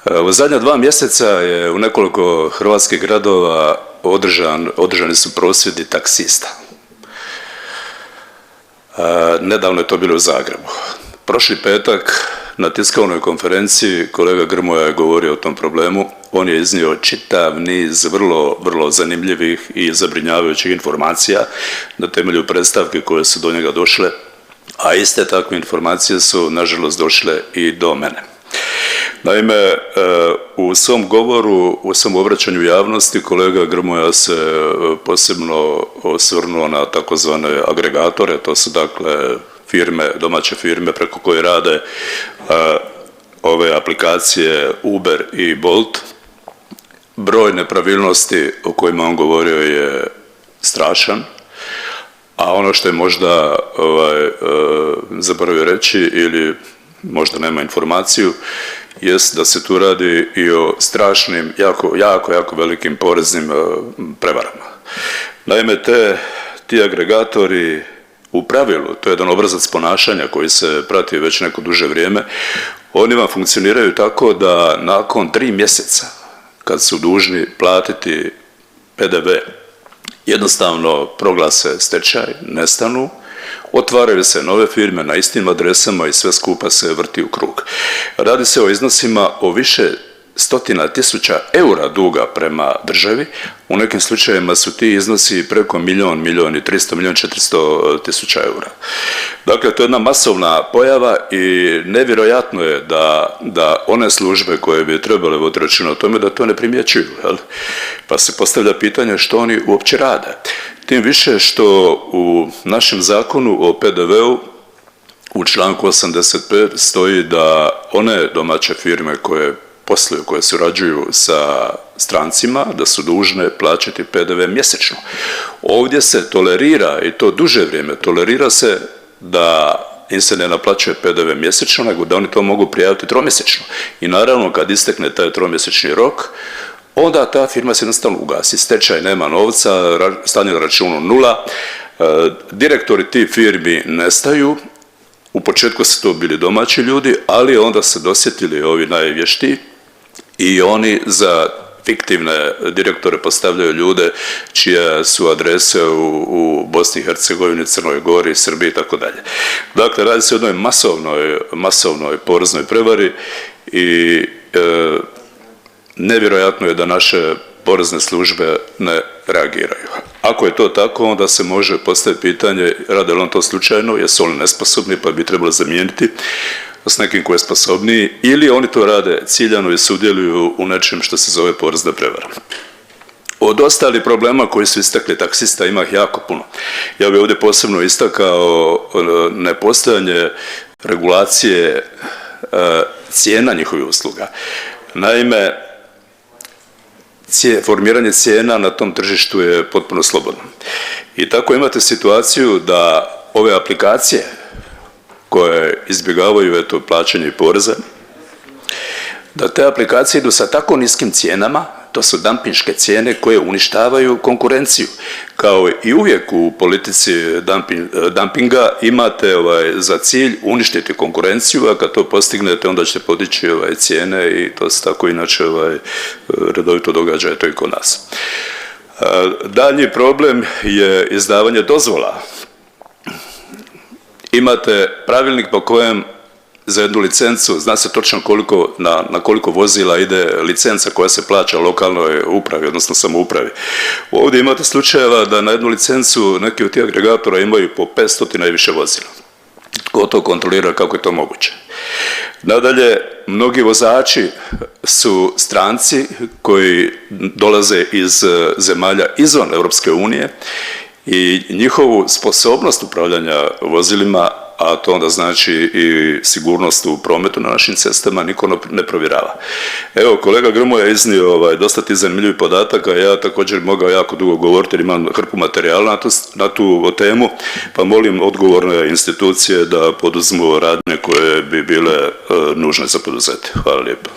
U zadnja 2 mjeseca je u nekoliko hrvatskih gradova održani su prosvjedi taksista. Nedavno je to bilo u Zagrebu. Prošli petak na tiskovnoj konferenciji kolega Grmoja je govorio o tom problemu. On je iznio čitav niz vrlo zanimljivih i zabrinjavajućih informacija na temelju predstavki koje su do njega došle, a iste takve informacije su nažalost došle i do mene. Naime, u svom govoru, u svom obraćanju javnosti kolega Grmoja se posebno osvrnuo na takozvane agregatore, to su dakle firme, domaće firme preko koje rade ove aplikacije Uber i Bolt. Broj nepravilnosti o kojima on govorio je strašan, a ono što je možda zaboravio reći ili možda nema informaciju jest da se tu radi i o strašnim, jako velikim poreznim prevarama. Naime, ti agregatori u pravilu, to je jedan obrazac ponašanja koji se prati već neko duže vrijeme, oni vam funkcioniraju tako da nakon 3 mjeseca kad su dužni platiti PDV jednostavno proglase stečaj, nestanu, otvaraju se nove firme na istim adresama i sve skupa se vrti u krug. Radi se o iznosima o više stotina tisuća eura duga prema državi, u nekim slučajevima su ti iznosi preko milijun i 400 tisuća eura. Dakle, to je jedna masovna pojava i nevjerojatno je da one službe koje bi trebale voditi računa o tome da to ne primjećuju, jel? Pa se postavlja pitanje što oni uopće rade. Tim više što u našem Zakonu o PDV-u u članku 85 stoji da one domaće firme koje posluju, koje surađuju sa strancima, da su dužne plaćati PDV mjesečno. Ovdje se tolerira, i to duže vrijeme, tolerira se da im se ne naplaćuje PDV mjesečno, nego da oni to mogu prijaviti tromjesečno. I naravno kad istekne taj tromjesečni rok, onda ta firma se jednostavno ugasi. Stečaj, nema novca, stanje na računu nula, direktori tih firmi nestaju. U početku su to bili domaći ljudi, ali onda se dosjetili ovi najvještiji i oni za fiktivne direktore postavljaju ljude čije su adrese u Bosni i Hercegovini, Crnoj Gori, Srbiji i tako dalje. Dakle, radi se o jednoj masovnoj poreznoj prevari i nevjerojatno je da naše porezne službe ne reagiraju. Ako je to tako, onda se može postaviti pitanje rade li on to slučajno, jesu oni nesposobni pa bi trebalo zamijeniti s nekim ko je sposobniji ili oni to rade ciljano i sudjeluju u nečem što se zove porezna prevara. Od ostalih problema koji su istakli taksista ima ih jako puno. Ja bih ovdje posebno istakao nepostojanje regulacije cijena njihovih usluga. Naime, formiranje cijena na tom tržištu je potpuno slobodno. I tako imate situaciju da ove aplikacije koje izbjegavaju plaćanje poreza, da te aplikacije idu sa tako niskim cijenama, to su dampinške cijene koje uništavaju konkurenciju. Kao i uvijek u politici dampinga imate za cilj uništiti konkurenciju, a kad to postignete onda ćete podići cijene i to se tako inače redovito događa to i kod nas. Daljnji problem je izdavanje dozvola. Imate pravilnik po kojem za jednu licencu zna se točno na koliko vozila ide licenca koja se plaća lokalnoj upravi, odnosno samoupravi. Ovdje imate slučajeva da na jednu licencu neki od tih agregatora imaju po 500 i više vozila. Tko to kontrolira, kako je to moguće? Nadalje, mnogi vozači su stranci koji dolaze iz zemalja izvan Europske unije i njihovu sposobnost upravljanja vozilima, a to onda znači i sigurnost u prometu na našim cestama, niko ne provjerava. Evo, kolega Grmoja je iznio dosta tih zanimljivih podataka, ja također mogao jako dugo govoriti jer imam hrpu materijala na tu temu, pa molim odgovorne institucije da poduzmu radnje koje bi bile nužne za poduzeti. Hvala lijepo.